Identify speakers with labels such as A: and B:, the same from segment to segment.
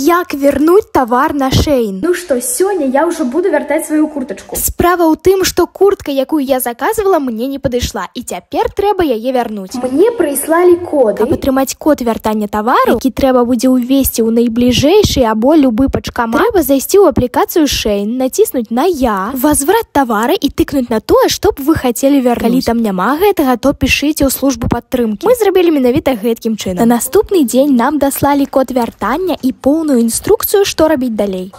A: Як вернуть товар на Shein?
B: Ну что, сегодня я уже буду вертать свою курточку.
A: Справа ў тым, што куртка, якую я заказывала, мне не падышла, і цяпер трэба яе вярнуць.
B: Мне прыслалі коды.
A: Каб атрымаць код вяртання тавару, які трэба будзе ўвесці ў найбліжэйшы або любы пачкамат, трэба зайсці ў аплікацыю Shein, націснуць на «Я», возврат тавара і тыкнуць на тое, што б вы хацелі вярнуць. Калі там няма гэтага, то пішыце ў службу падтрымкі. Мы зрабілі менавіта гэткім чынам. На наступны дзень нам даслалі код вяртання і поўную інструкцыю, што рабіць далей.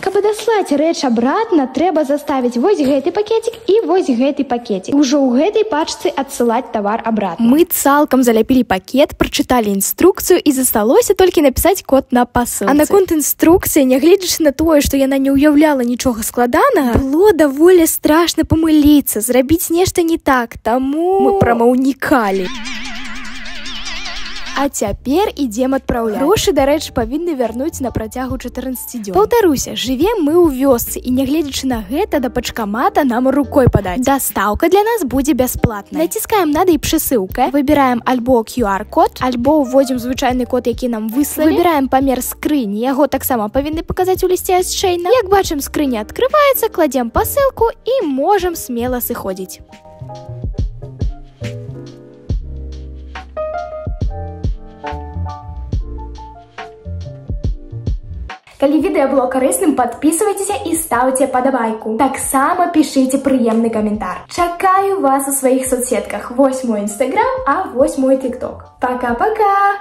B: Каб адаслаць рэч абратна, трэба заставіць вось гэты пакетик і вось гэты пакетик. Ужо ў гэтай пачцы адсылаць тавар абратна.
A: Мы цалкам заляпілі пакет, прачыталі інструкцыю і засталося толькі напісаць код на пасылцы. А наконт інструкцыі, нягледзячы на тое, што яна не ўяўляла нічога складанага, было даволі страшна памыліцца, зрабіць нешта не так, таму мы прамаўнікалі. А цяпер ідзем адпраўляць. Грошы, дарэчы, павінны вярнуць на працягу 14 дзён. Паўтаруся, жывем мы ў вёсцы, і нягледзячы на гэта, да пачкамата нам рукой падаць. Дастаўка для нас будзе бясплатная. Націскаем «Надо» і прысылка, выбіраем альбо QR-код, альбо ўводзім звычайны код, які нам выслалі. Выбіраем памер скрыні, яго таксама павінны паказаць у лісце ад Shein. Як бачым, скрыня адкрываецца, кладзем пасылку і можам смела сыходзіць.
B: Калі відэа было карысным, подписывайтесь і ставьте падабайку. Таксама пішыце прыемны каментар. Чакаю вас у сваіх соцсетках. Вось мой Instagram, а вось мой TikTok. Пока-пока!